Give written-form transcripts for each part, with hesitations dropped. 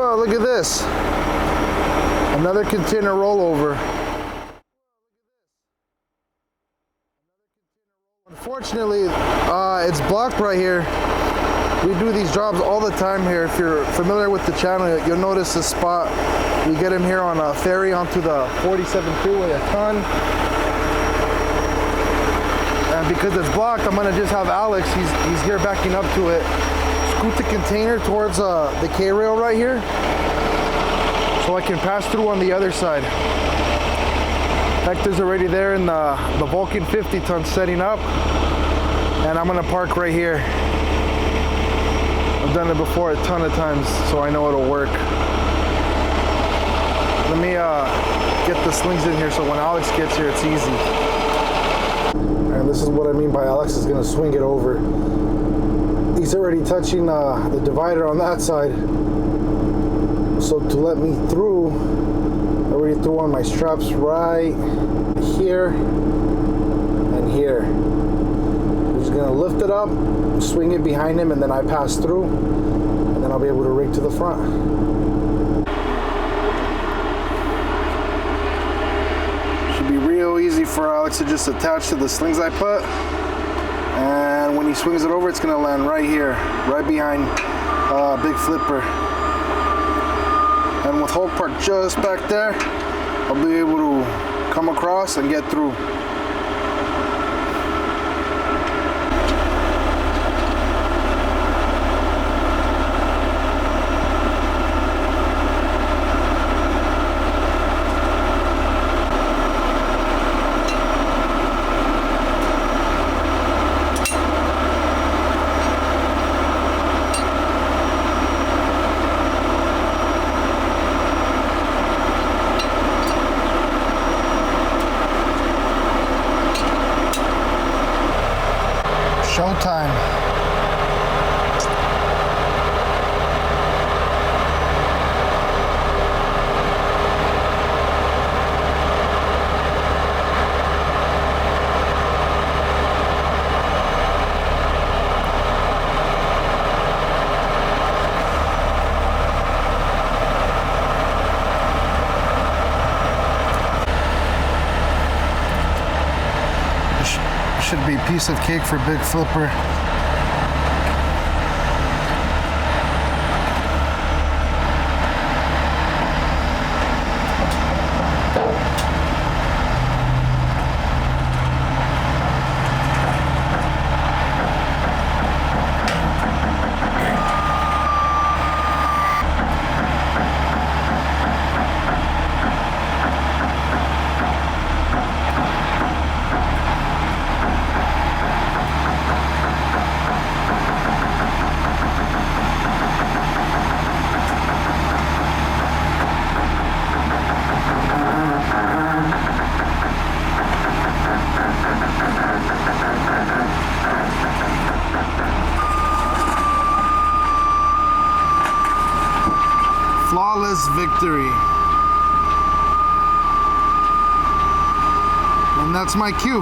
Whoa, look at this. Another container rollover. Unfortunately, it's blocked right here. We do these jobs all the time here. If you're familiar with the channel, you'll notice this spot. We get him here on a ferry onto the 47 freeway a ton. And because it's blocked, I'm gonna just have Alex, he's here backing up to it, scoot the container towards the K-rail right here, so I can pass through on the other side. Hector's already there in the Vulcan 50 ton setting up, and I'm gonna park right here. I've done it before a ton of times, so I know it'll work. Let me get the slings in here so when Alex gets here, it's easy. And this is what I mean by Alex is gonna swing it over. He's already touching the divider on that side. So to let me through, I already threw on my straps right here and here. I'm just gonna lift it up, swing it behind him, and then I pass through, and then I'll be able to rig to the front. Real easy for Alex to just attach to the slings I put, and when he swings it over, it's gonna land right here, right behind big flipper. And with Hulk Park just back there, I'll be able to come across and get through. Showtime. Should be a piece of cake for big flipper. Flawless victory. And that's my cue.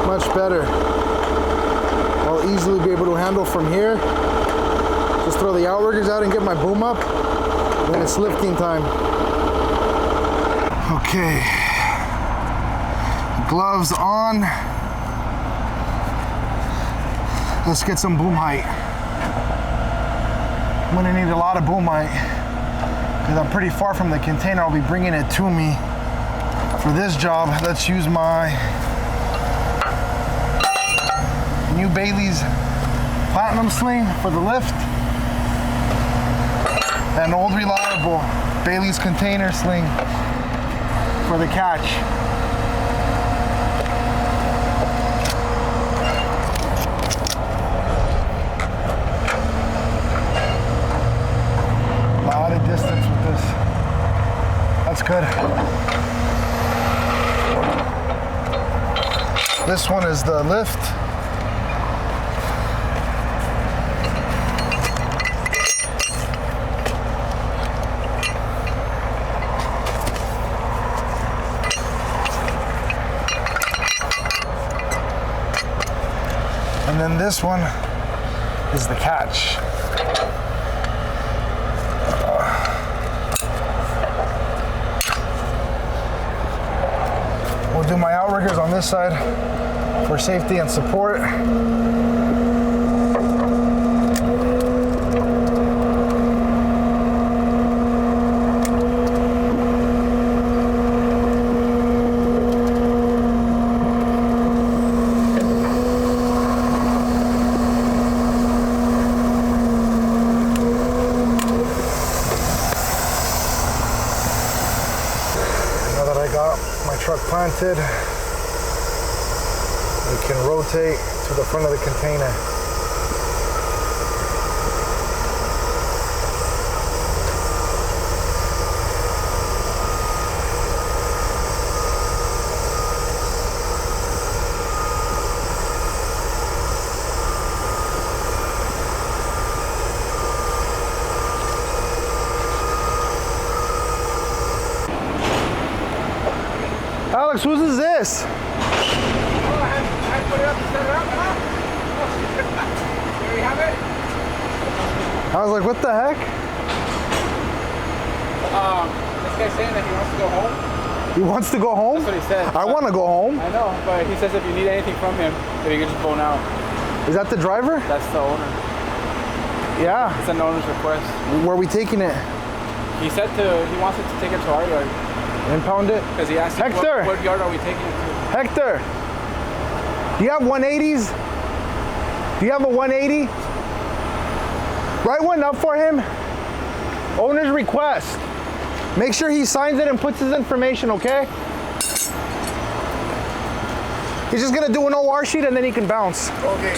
Much better. I'll easily be able to handle from here. Just throw the outriggers out and get my boom up. Then it's lifting time. Okay. Gloves on. Let's get some boom height. I'm gonna need a lot of boom height because I'm pretty far from the container. I'll be bringing it to me. For this job, let's use my new Bailey's Platinum Sling for the lift and old reliable Bailey's Container Sling for the catch. Distance with this. That's good. This one is the lift. And then this one is the catch. We'll do my outriggers on this side for safety and support. Truck planted, we can rotate to the front of the container. Alex, whose is this? I put it up and set it up, huh? There you have it. I was like, what the heck? This guy's saying that he wants to go home. He wants to go home? That's what he said. I want to go home. I know, but he says if you need anything from him, that you can just go now. Is that the driver? That's the owner. Yeah. It's an owner's request. Where are we taking it? He said he wants it to take it to our yard. Impound it? Because he asked Hector! What yard are we taking it to? Hector! Do you have 180s? Do you have a 180? Write one up for him. Owner's request. Make sure he signs it and puts his information, okay? He's just gonna do an OR sheet and then he can bounce. Okay,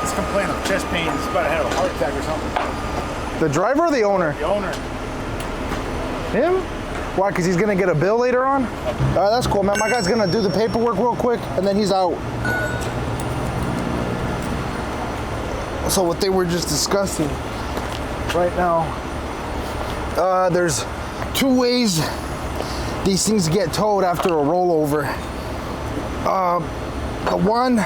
he's complaining of chest pain. He's about to have a heart attack or something. The driver or the owner? The owner. Him? Why, because he's gonna get a bill later on? All right, that's cool, man. My guy's gonna do the paperwork real quick and then he's out. So what they were just discussing right now, there's two ways these things get towed after a rollover. The one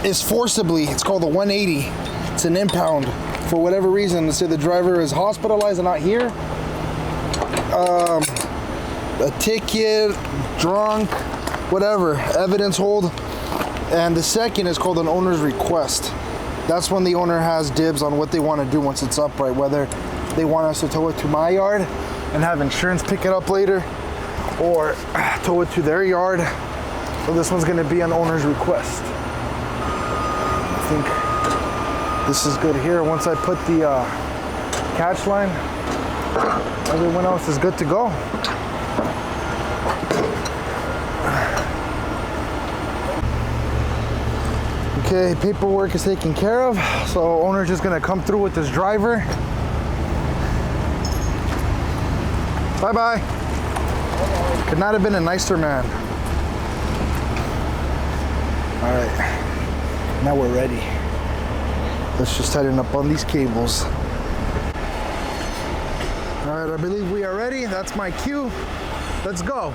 is forcibly, it's called the 180. It's an impound. For whatever reason, let's say the driver is hospitalized and not here. A ticket, drunk, whatever, evidence hold. And the second is called an owner's request. That's when the owner has dibs on what they want to do once it's upright, whether they want us to tow it to my yard and have insurance pick it up later, or tow it to their yard. So this one's gonna be an owner's request. I think this is good here. Once I put the catch line, everyone else is good to go. Okay, paperwork is taken care of. So owner's just gonna come through with this driver. Bye-bye. Could not have been a nicer man. All right, now we're ready. Let's just tighten up on these cables. All right, I believe we are ready. That's my cue. Let's go.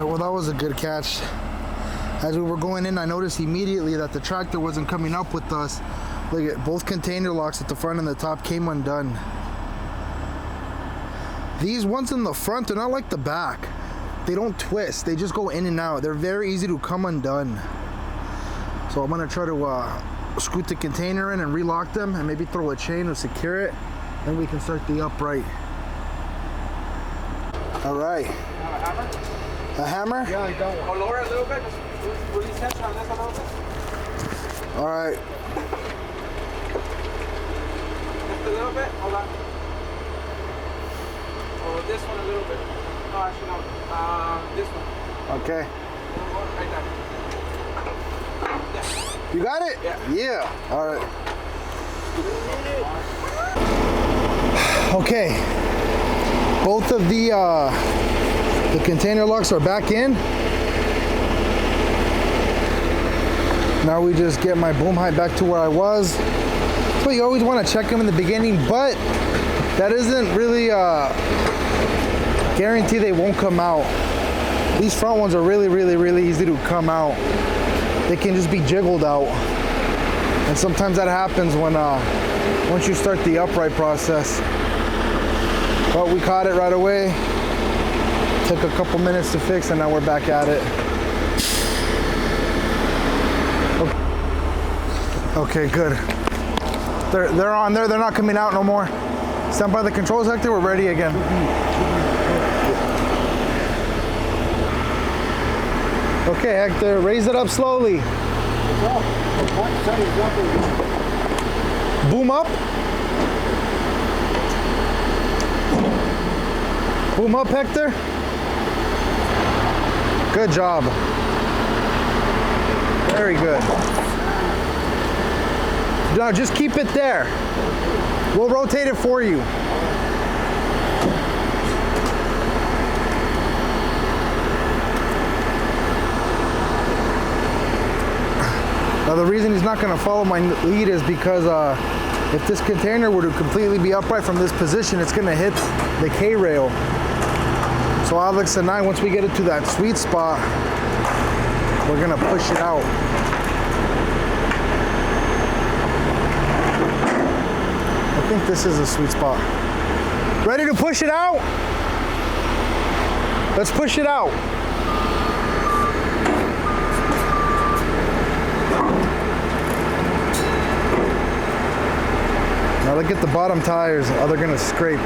Well, that was a good catch. As we were going in, I noticed immediately that the tractor wasn't coming up with us. Look at both container locks at the front and the top came undone. These ones in the front, they're not like the back. They don't twist, they just go in and out. They're very easy to come undone. So I'm gonna try to scoot the container in and relock them and maybe throw a chain to secure it. Then we can start the upright. All right. A hammer? Yeah, I got one. Lower a little bit. Just release tension on this a little bit. All right. Just a little bit. Hold on. Oh, this one a little bit. No, actually no. This one. Okay. Right there. Yeah. You got it? Yeah. Yeah. All right. Okay. Both of the container locks are back in. Now we just get my boom height back to where I was. So you always want to check them in the beginning, but that isn't really guarantee they won't come out. These front ones are really easy to come out. They can just be jiggled out. And sometimes that happens when once you start the upright process. But we caught it right away. Took a couple minutes to fix and now we're back at it. Okay, good. They're on there, they're not coming out no more. Stand by the controls, Hector, we're ready again. Okay, Hector, raise it up slowly. Boom up. Boom up, Hector. Good job. Very good. No, just keep it there. We'll rotate it for you. Now the reason he's not going to follow my lead is because if this container were to completely be upright from this position, it's going to hit the K-rail. So Alex and I, once we get it to that sweet spot, we're going to push it out. I think this is a sweet spot. Ready to push it out? Let's push it out. Now look at the bottom tires. Oh, they're gonna scrape.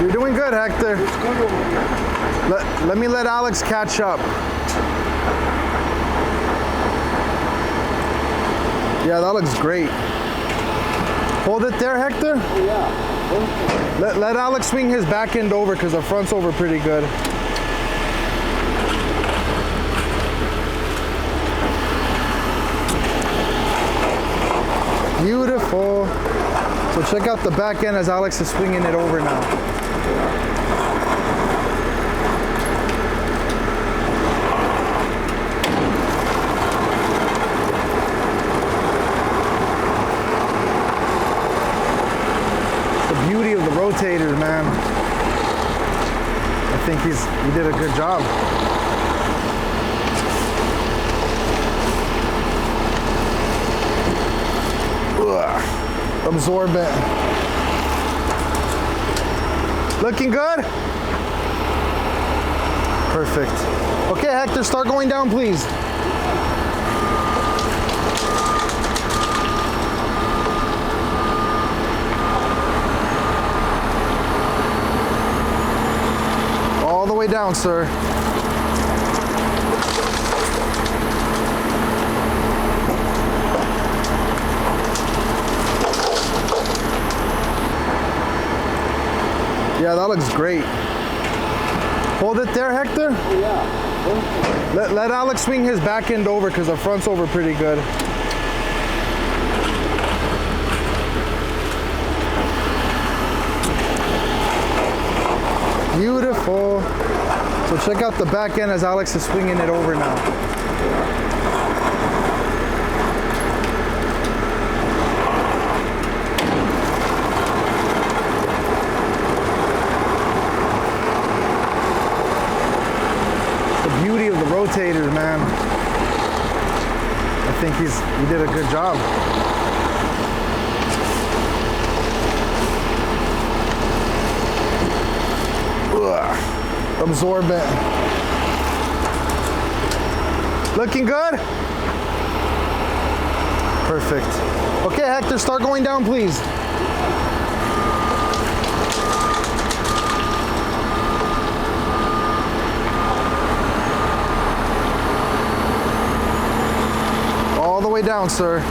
You're doing good, Hector. Let me let Alex catch up. Yeah, that looks great. Hold it there, Hector. Yeah. Let Alex swing his back end over because the front's over pretty good. Beautiful. So check out the back end as Alex is swinging it over now. The beauty of the rotators, man. I think he did a good job. Ugh. Absorbent. Looking good? Perfect. Okay, Hector, start going down, please. All the way down, sir. Yeah, that looks great. Hold it there, Hector. Yeah. Let Alex swing his back end over because the front's over pretty good. Beautiful. So check out the back end as Alex is swinging it over now. Rotators, man. I think he did a good job. Ugh. Absorbent. Looking good? Perfect. Okay, Hector, start going down, please. All the way down, sir.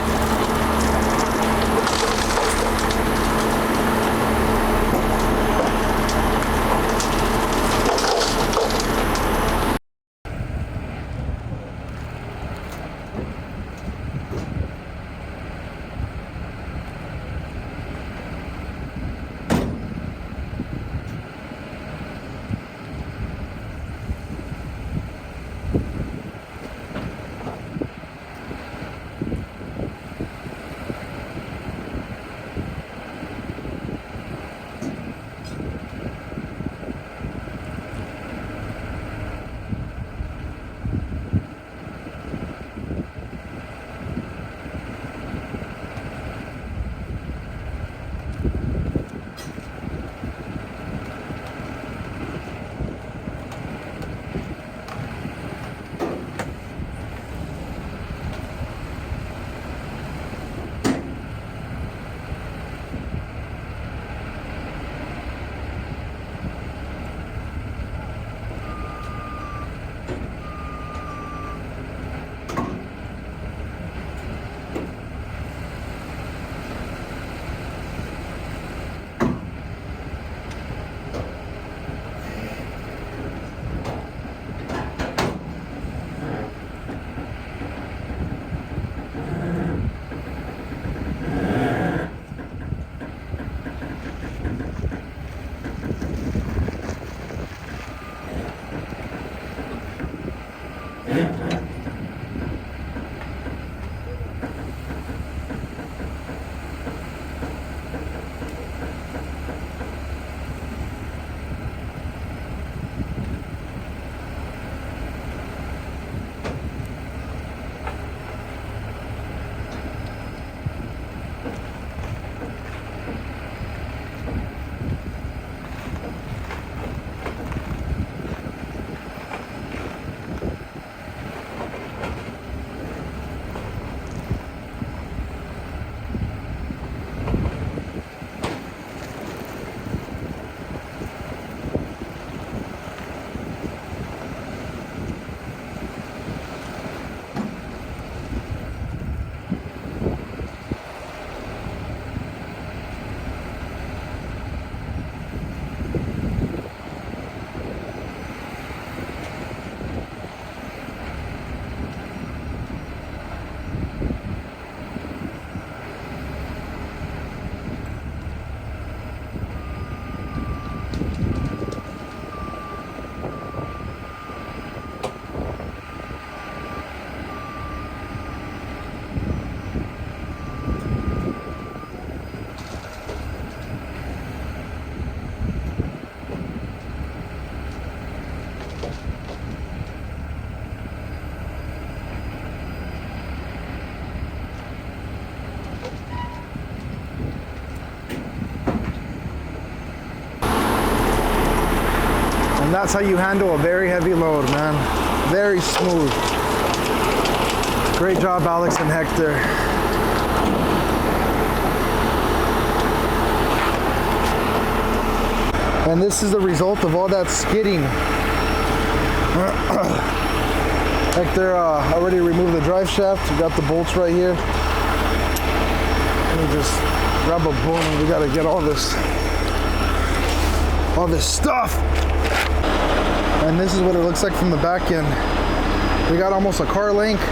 And that's how you handle a very heavy load, man. Very smooth. Great job, Alex and Hector. And this is the result of all that skidding. Hector already removed the drive shaft. We got the bolts right here. Let me just grab a boom and we gotta get all this stuff. And this is what it looks like from the back end. We got almost a car length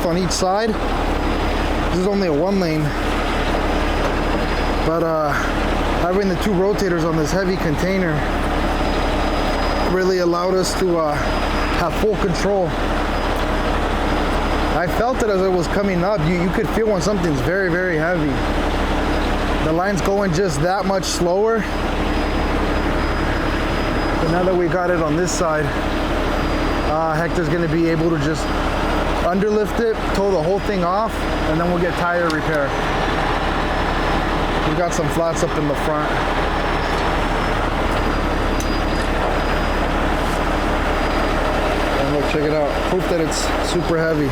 on each side. This is only a 1 lane. But having the 2 rotators on this heavy container really allowed us to have full control. I felt it as it was coming up. You could feel when something's very, very heavy. The line's going just that much slower. But now that we got it on this side, Hector's gonna be able to just underlift it, tow the whole thing off, and then we'll get tire repair. We got some flats up in the front. And look, check it out. Proof that it's super heavy.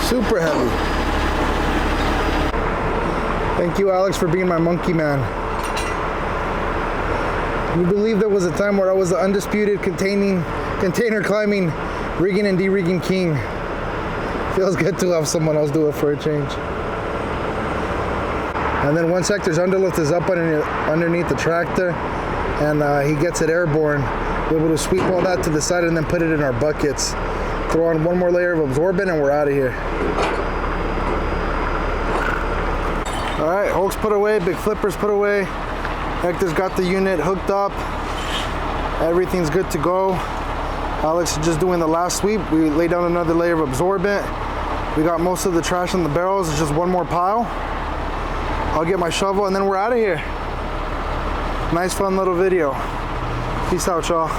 Super heavy. Thank you, Alex, for being my monkey man. You believe there was a time where I was the undisputed container climbing, rigging and de-rigging king. Feels good to have someone else do it for a change. And then once Hector's underlift is up underneath the tractor and he gets it airborne, we're able to sweep all that to the side and then put it in our buckets. Throw on 1 more layer of absorbent and we're out of here. All right, Hulk's put away, big flippers put away. Hector's got the unit hooked up. Everything's good to go. Alex is just doing the last sweep. We lay down another layer of absorbent. We got most of the trash in the barrels. It's just 1 more pile. I'll get my shovel and then we're out of here. Nice fun little video. Peace out, y'all.